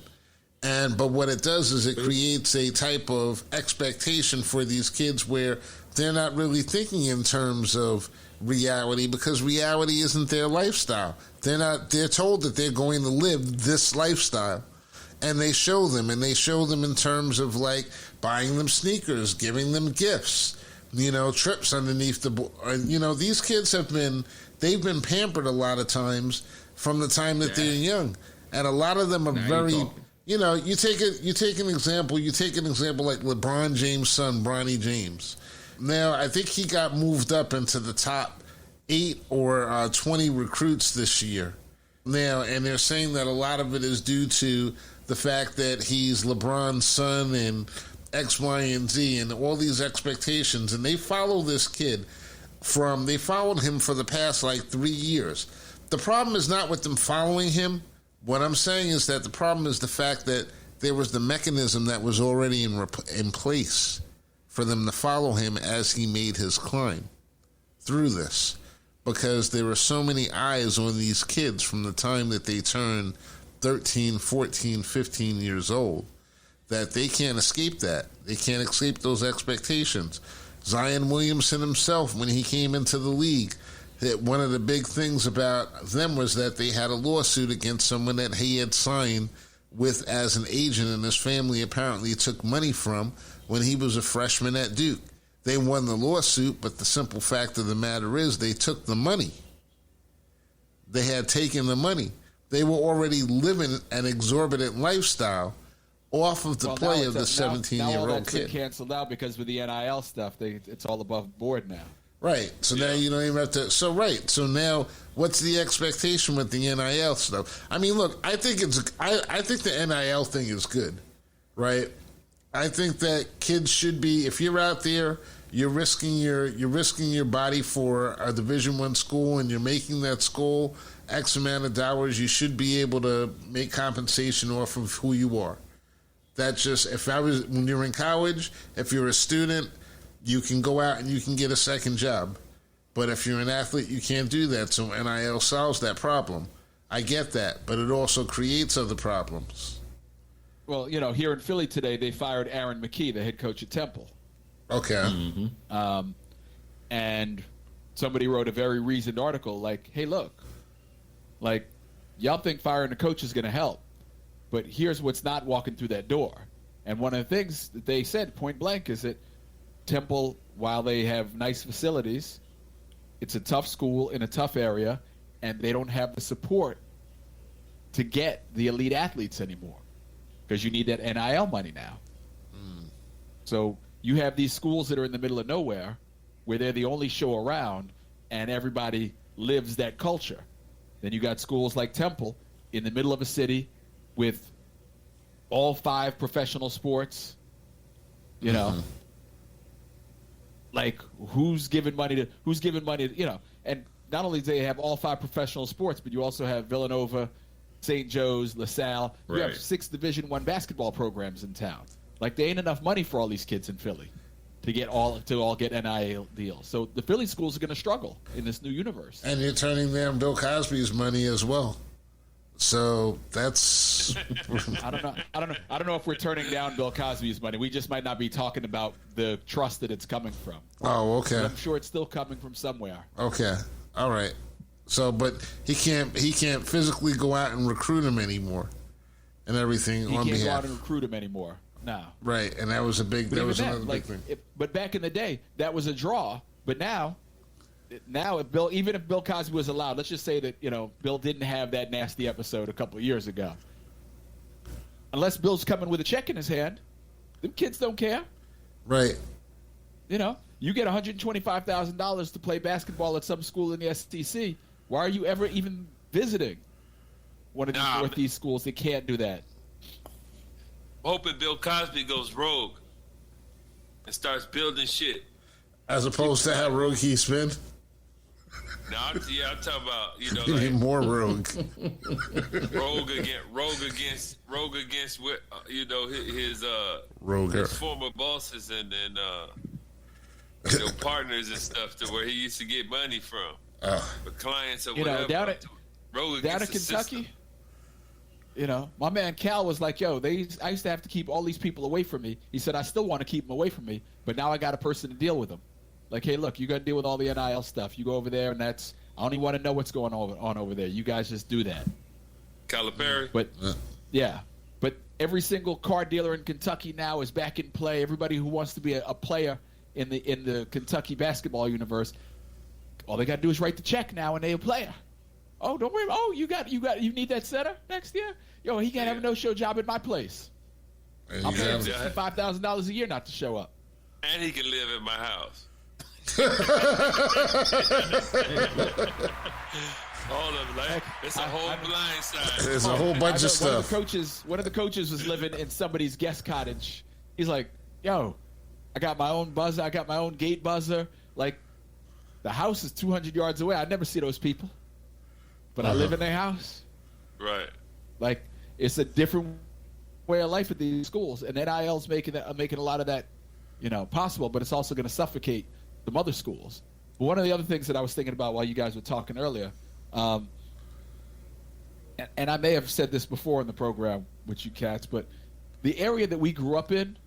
But what it does is it creates a type of expectation for these kids where they're not really thinking in terms of reality, because reality isn't their lifestyle. They're told that they're going to live this lifestyle, and they show them in terms of like buying them sneakers, giving them gifts, trips underneath these kids they've been pampered a lot of times from the time that they're young, and a lot of them are very you take an example like LeBron James' son, Bronny James. Now, I think he got moved up into the top 8 or 20 recruits this year. Now, and they're saying that a lot of it is due to the fact that he's LeBron's son and X, Y, and Z and all these expectations. And they follow this kid they followed him for the past 3 years. The problem is not with them following him. What I'm saying is that the problem is the fact that there was the mechanism that was already in place for them to follow him as he made his climb through this, because there were so many eyes on these kids from the time that they turn 13, 14, 15 years old that they can't escape that. They can't escape those expectations. Zion Williamson himself, when he came into the league, one of the big things about them was that they had a lawsuit against someone that he had signed with as an agent, and his family apparently took money from when he was a freshman at Duke. They won the lawsuit, but the simple fact of the matter is they took the money. They had taken the money. They were already living an exorbitant lifestyle off of the play of the 17-year-old kid. Been canceled out because with the NIL stuff, it's all above board now. Right. So now you don't even have to. So now what's the expectation with the NIL stuff? I mean, look, I think the NIL thing is good, right? I think that kids should be, if you're out there, you're risking your body for a Division I school, and you're making that school X amount of dollars, you should be able to make compensation off of who you are. That's just, when you're in college, if you're a student, you can go out and you can get a second job. But if you're an athlete, you can't do that. So NIL solves that problem. I get that, but it also creates other problems. Well, here in Philly today, they fired Aaron McKee, the head coach at Temple. Okay. Mm-hmm. And somebody wrote a very reasoned article like, hey, look, y'all think firing a coach is going to help, but here's what's not walking through that door. And one of the things that they said point blank is that Temple, while they have nice facilities, it's a tough school in a tough area, and they don't have the support to get the elite athletes anymore, because you need that NIL money now. So you have these schools that are in the middle of nowhere where they're the only show around and everybody lives that culture. Then you got schools like Temple in the middle of a city with all 5 professional sports, who's giving money to, and not only do they have all 5 professional sports, but you also have Villanova, St. Joe's, LaSalle. You have 6 Division I basketball programs in town. There ain't enough money for all these kids in Philly to all get NIL deals. So the Philly schools are going to struggle in this new universe. And you're turning down Bill Cosby's money as well. So that's I don't know if we're turning down Bill Cosby's money. We just might not be talking about the trust that it's coming from. Oh, okay. But I'm sure it's still coming from somewhere. Okay. All right. So, but he can't physically go out and recruit him anymore, and everything on behalf. He can't go out and recruit him anymore. No. Right, and that was another big thing. But back in the day, that was a draw. But now, if Bill Cosby was allowed, let's just say that Bill didn't have that nasty episode a couple of years ago. Unless Bill's coming with a check in his hand, them kids don't care. Right. You get $125,000 to play basketball at some school in the SEC. Why are you ever even visiting one of these Northeast schools that can't do that? Hoping Bill Cosby goes rogue and starts building shit. As opposed to how rogue he spin. No, I'm talking about You need more rogue. rogue against what his Roger. his former bosses and partners and stuff, to where he used to get money from for clients or whatever. Down rogue in against the Kentucky. system. My man Cal was like, "Yo, I used to have to keep all these people away from me." He said, "I still want to keep them away from me, but now I got a person to deal with them." Like, hey, look, you got to deal with all the NIL stuff. You go over there, and I don't even want to know what's going on over there. You guys just do that. Calipari. But but every single car dealer in Kentucky now is back in play. Everybody who wants to be a player in the Kentucky basketball universe, all they got to do is write the check now, and they're a player. Oh, don't worry. Oh, you need that center next year? Yo, he can't have a no-show job at my place. I'm paying $65,000 a year not to show up. And he can live in my house. All of them, like, it's a whole blind side. There's a whole bunch of stuff. One of the coaches was living in somebody's guest cottage. He's like, "Yo, I got my own buzzer. I got my own gate buzzer. Like, the house is 200 yards away. I never see those people, but I live in their house." Right. Like, it's a different way of life at these schools, and NIL's making a lot of that, possible. But it's also going to suffocate the other schools. But one of the other things that I was thinking about while you guys were talking earlier, and I may have said this before in the program with you cats, but the area that we grew up in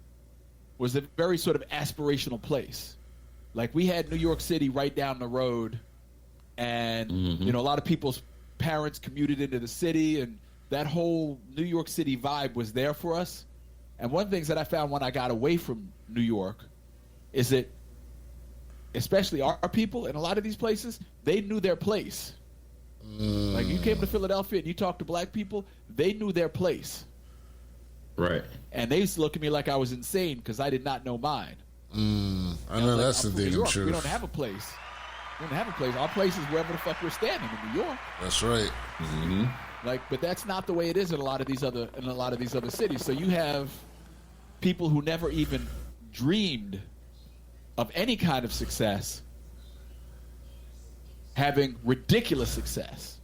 was a very sort of aspirational place. Like, we had New York City right down the road, and a lot of people's parents commuted into the city, and that whole New York City vibe was there for us. And one of the things that I found when I got away from New York is that, especially our people in a lot of these places, they knew their place. Like, you came to Philadelphia and you talked to black people, they knew their place. Right. And they used to look at me like I was insane because I did not know mine. I know that's the damn truth. We don't have a place. Our place is wherever the fuck we're standing in New York. That's right. Mm-hmm. Like, but that's not the way it is in a lot of these other cities. So you have people who never even dreamed of any kind of success having ridiculous success.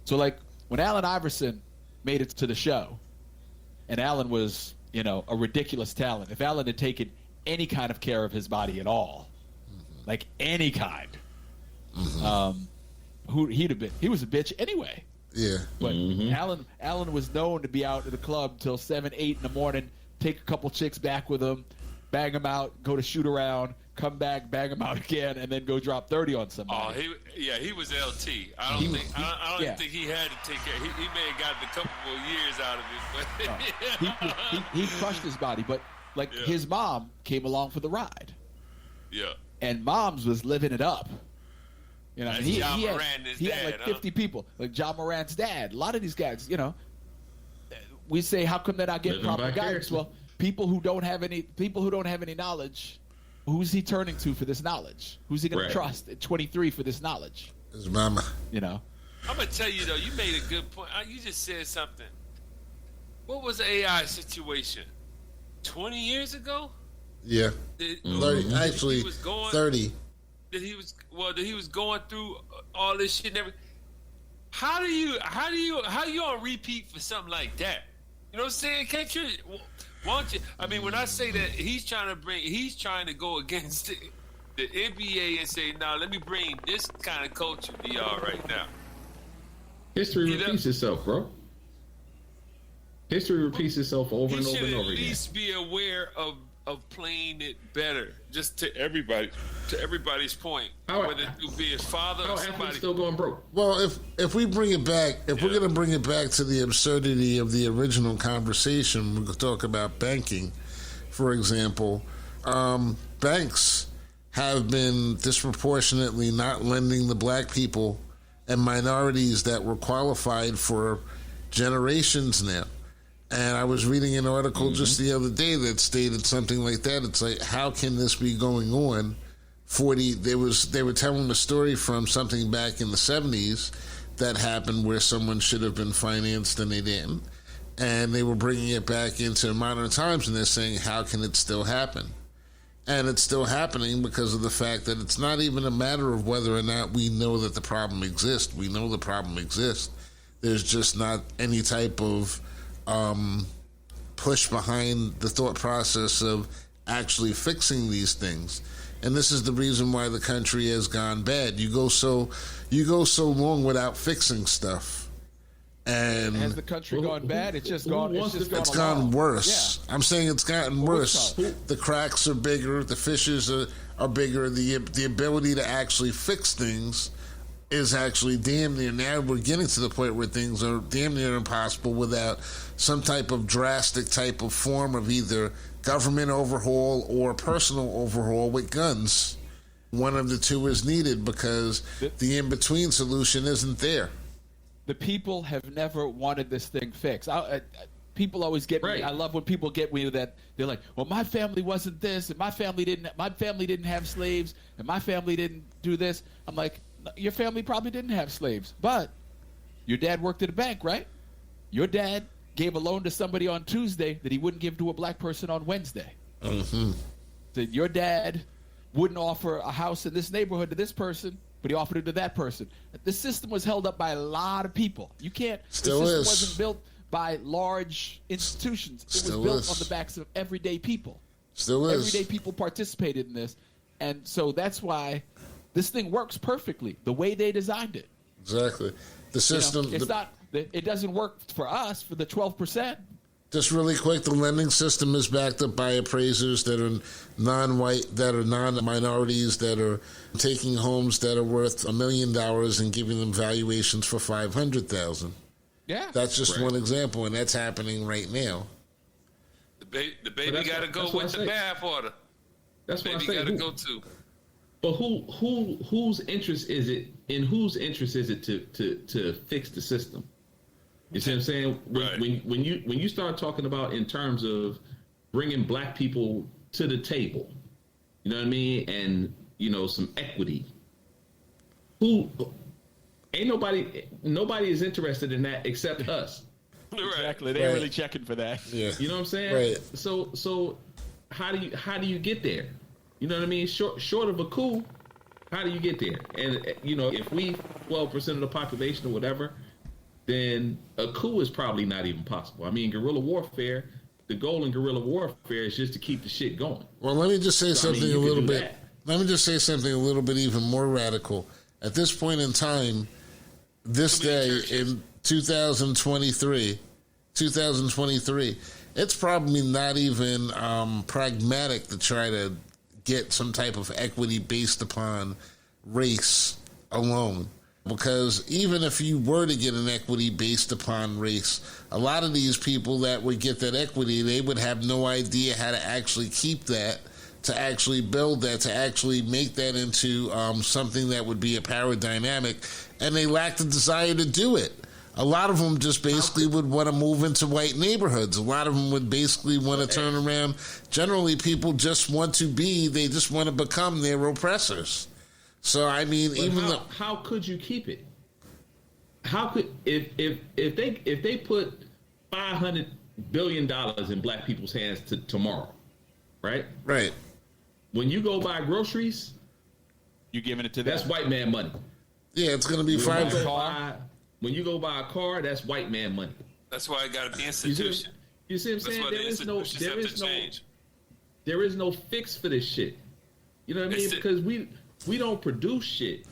So, like, when Allen Iverson made it to the show, and Allen was, a ridiculous talent. If Allen had taken any kind of care of his body at all, like any kind, he was a bitch anyway. Yeah. But Allen was known to be out at the club till 7, 8 in the morning, take a couple chicks back with him, bang them out, go to shoot around, come back, bang them out again, and then go drop 30 on somebody. He was LT. I don't think he had to take care. He may have gotten a couple more years out of it, but he crushed his body. But his mom came along for the ride. Yeah. And Mom's was living it up. He had like 50 people, like Ja Morant's dad. A lot of these guys, we say, how come they're not getting proper guidance? Well, people who don't have any knowledge, who's he turning to for this knowledge? Who's he going to trust at 23 for this knowledge? His mama. I'm going to tell you, though, you made a good point. You just said something. What was the AI situation? 20 years ago? Yeah. 30, actually, 30. That he was going through all this shit and everything. How you on repeat for something like that? You know what I'm saying? Can't you? Why don't you? I mean, when I say that he's trying to go against the NBA and say, "Nah, let me bring this kind of culture to y'all right now." History repeats itself, bro. History repeats itself over and over and over again. At least be aware of playing it better, just to everybody's point. Whether it be his father or somebody still going broke. Well, if we bring it back, we're going to bring it back to the absurdity of the original conversation, we could talk about banking, for example. Banks have been disproportionately not lending the black people and minorities that were qualified for generations now. And I was reading an article just the other day that stated something like that. It's like, how can this be going on? They were telling a story from something back in the 70s that happened where someone should have been financed and they didn't. And they were bringing it back into modern times, and they're saying, how can it still happen? And it's still happening because of the fact that it's not even a matter of whether or not we know that the problem exists. We know the problem exists. There's just not any type of push behind the thought process of actually fixing these things. And this is the reason why the country has gone bad. You go so long without fixing stuff. And has the country gone bad? It's just gone. It's gone worse. Yeah. I'm saying it's gotten worse. Sorry. The cracks are bigger. The fissures are bigger. The ability to actually fix things is actually damn near. Now we're getting to the point where things are damn near impossible without some type of drastic type of form of either government overhaul or personal overhaul with guns. One of the two is needed because the in-between solution isn't there. The people have never wanted this thing fixed. People always get me. Right. I love when people get me that they're like, "Well, my family wasn't this, and my family didn't have slaves, and my family didn't do this." I'm like, your family probably didn't have slaves, but your dad worked at a bank, right? Your dad gave a loan to somebody on Tuesday that he wouldn't give to a black person on Wednesday. Mm-hmm. That your dad wouldn't offer a house in this neighborhood to this person, but he offered it to that person. The system was held up by a lot of people. You can't. Still the system is. wasn't built by large institutions. It Still was built is. on the backs of everyday people. Still is. Everyday people participated in this, and so that's why this thing works perfectly the way they designed it. Exactly. The system. It's not. It doesn't work for us for the 12%. Just really quick, the lending system is backed up by appraisers that are non-white, that are non-minorities, that are taking homes that are worth $1 million and giving them valuations for $500,000. Yeah, That's just one example, and that's happening right now. The baby got to go with the bathwater. That's what I Baby say. got to go too. But whose interest is it? In whose interest is it to fix the system? You see what I'm saying? Right. When you start talking about in terms of bringing black people to the table, you know what I mean, and some equity. Nobody is interested in that except us. exactly. They're Right. really checking for that. Yeah. You know what I'm saying? Right. So how do you get there? You know what I mean? Short of a coup, how do you get there? And if we 12% of the population or whatever, then a coup is probably not even possible. I mean, guerrilla warfare. The goal in guerrilla warfare is just to keep the shit going. Well, let me just say something you a can little do bit. that. Let me just say something a little bit even more radical. At this point in time, this day in 2023, it's probably not even pragmatic to try to get some type of equity based upon race alone. Because even if you were to get an equity based upon race, a lot of these people that would get that equity, they would have no idea how to actually keep that, to actually build that, to actually make that into something that would be a power dynamic, and they lack the desire to do it. A lot of them just basically would want to move into white neighborhoods. A lot of them would basically want to turn around. Generally, people just want to they just want to become their oppressors. So I mean, But how could you keep it? How could if they put $500 billion in black people's hands tomorrow, right? Right. When you go buy groceries, You giving it to them? that's white man money. Yeah, it's going to be When fine. you go buy a car, that's white man money. That's why it got to be You see, institution. you see what I'm That's saying? why the institutions have to change. There is no fix for this shit. You know what I mean? Because we don't produce shit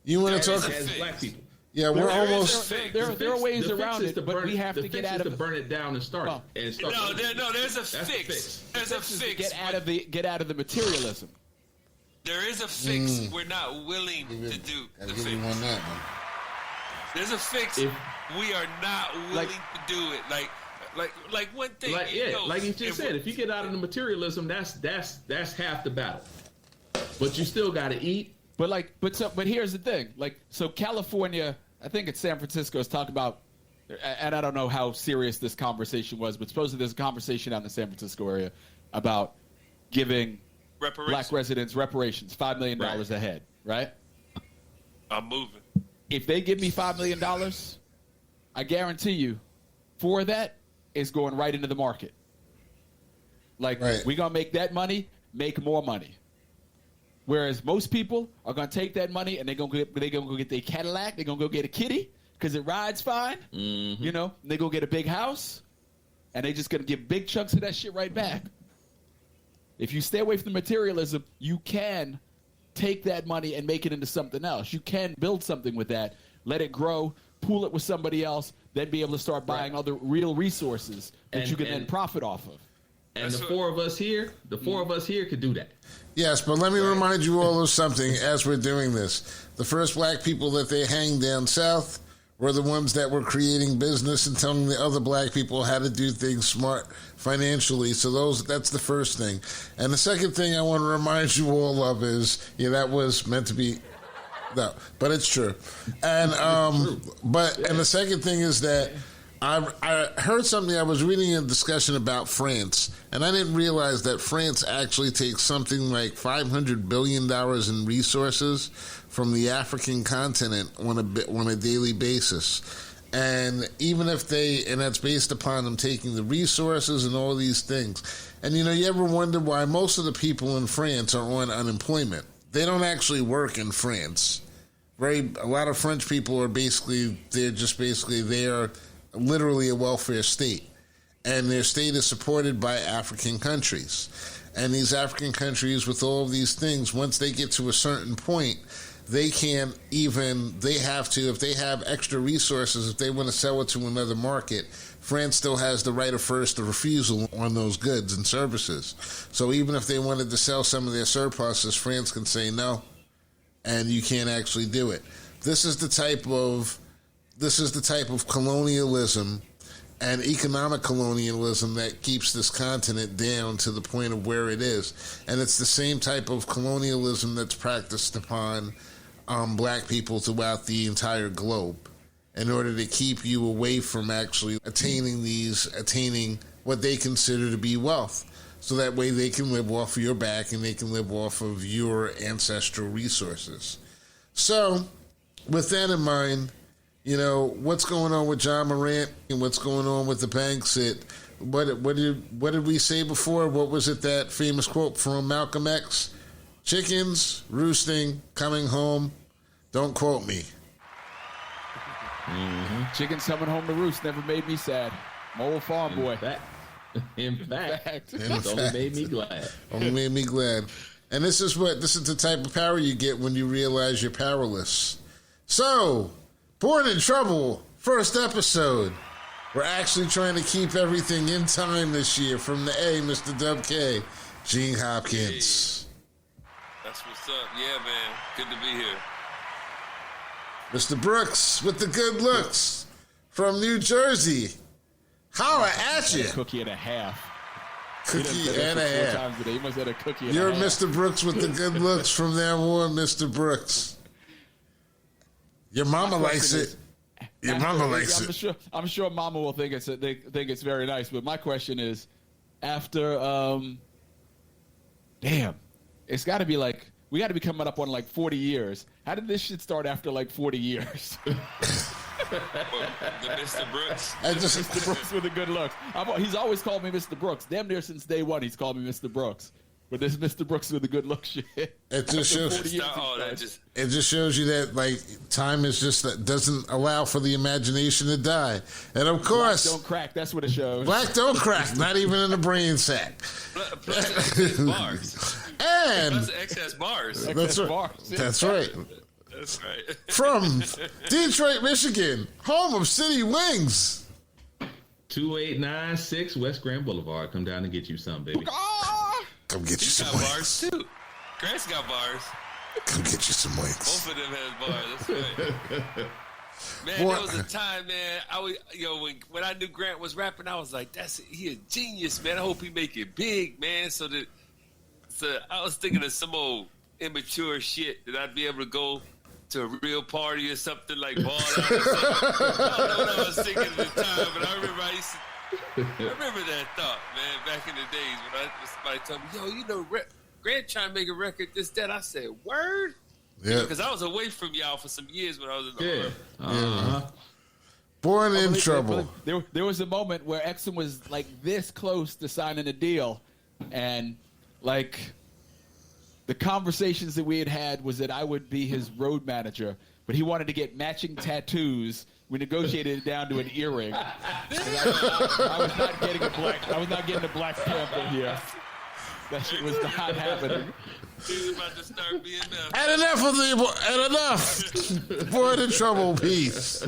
You want to There is talk? a as fix. black people. Yeah, we're There is almost. a fix. There are ways The fix around is it, to but burn we it- have the to get fix out is of to burn it down and start Well, and start. No, there's a That's the fix. fix. There's a fix. get out of the materialism. There is a fix we're not willing to do. I'll The give fix. you one that one. There's a fix. If- We are not willing to do it. Like one thing. Like like you just said, if you get out of the materialism, that's half the battle. But you still got to eat. But here's the thing. So California, I think it's San Francisco, is talking about, and I don't know how serious this conversation was, but supposedly there's a conversation out in the San Francisco area about giving black residents reparations, $5 million Right. a head, right? I'm moving. If they give me $5 million, I guarantee you, for that is going right into the market. Right. We're going to make that money make more money. Whereas most people are going to take that money and they're going to go get their Cadillac. They're going to go get a kitty because it rides fine. Mm-hmm. You know, they go get a big house, and they just going to give big chunks of that shit right back. If you stay away from the materialism, you can take that money and make it into something else. You can build something with that, let it grow, pool it with somebody else, then be able to start buying other real resources that you can then profit off of. And the four of us here could do that. Yes, but let me remind you all of something as we're doing this. The first black people that they hanged down south were the ones that were creating business and telling the other black people how to do things smart financially. So that's the first thing. And the second thing I want to remind you all of is, that was meant to be, no, but it's true. And and the second thing is that I heard something. I was reading a discussion about France, and I didn't realize that France actually takes something like $500 billion in resources from the African continent on a daily basis. And even if and that's based upon them taking the resources and all these things. And, you ever wonder why most of the people in France are on unemployment? They don't actually work in France. A lot of French people are they're literally a welfare state, and their state is supported by African countries. And these African countries, with all of these things, once they get to a certain point, they have to, if they have extra resources, if they want to sell it to another market, France still has the right of first refusal on those goods and services. So even if they wanted to sell some of their surpluses, France can say no, and you can't actually do it. This is the type of colonialism and economic colonialism that keeps this continent down to the point of where it is. And it's the same type of colonialism that's practiced upon black people throughout the entire globe in order to keep you away from actually attaining what they consider to be wealth. So that way they can live off of your back and they can live off of your ancestral resources. So, with that in mind, what's going on with John Morant and what's going on with the banks? What did we say before? What was it, that famous quote from Malcolm X? Chickens roosting, coming home. Don't quote me. Mm-hmm. Chickens coming home to roost never made me sad. I'm an old farm boy. In fact, it only made me glad. Only made me glad. And this is the type of power you get when you realize you're powerless. So, Born in Trouble, first episode. We're actually trying to keep everything in time this year. From the A, Mr. Dub K, Gene Hopkins. Hey, that's what's up. Yeah, man. Good to be here. Mr. Brooks with the good looks from New Jersey. Holla at you. Cookie and a half. Cookie and a half. Times today. He must have had a cookie and You're a half. Mr. Brooks with the good looks from now on, Mr. Brooks. Your mama likes it. Your mama likes it. I'm sure Mama will think it's very nice. But my question is, after it's got to be like, we got to be coming up on like 40 years. How did this shit start after like 40 years? The Mr. Brooks. Mr. Brooks with the good looks. He's always called me Mr. Brooks. Damn near since day one, he's called me Mr. Brooks. But this Mr. Brooks with the good look shit. It just shows you that like time is just doesn't allow for the imagination to die. And of course, black don't crack. That's what it shows. Black don't crack. Not even in the brain sack. Plus excess bars. And plus excess bars. That's right. Bars. That's right. That's right. From Detroit, Michigan, home of City Wings. 2896 West Grand Boulevard. Come down and get you some, baby. Come get you some got wings. Bars too. Grant's got bars. Come get you some wings. Both of them has bars. That's right. Man, there was a time, man. I was, when I knew Grant was rapping, I was like, he a genius, man. I hope he make it big, man. So I was thinking of some old immature shit that I'd be able to go to a real party or something like ball out or something. I don't know what I was thinking at the time, but I remember that thought, man, back in the days when somebody told me, Grant trying to make a record, this, that. I said, word? Yeah. Because I was away from y'all for some years when I was in the army. Uh-huh. Born in Trouble. There was a moment where Exum was like this close to signing a deal, and like the conversations that we had was that I would be his road manager, but he wanted to get matching tattoos. We negotiated it down to an earring. I was not getting a black Panther here. That shit was not happening. He's about to start being nuts. And enough of the and enough. Avoid the trouble, peace.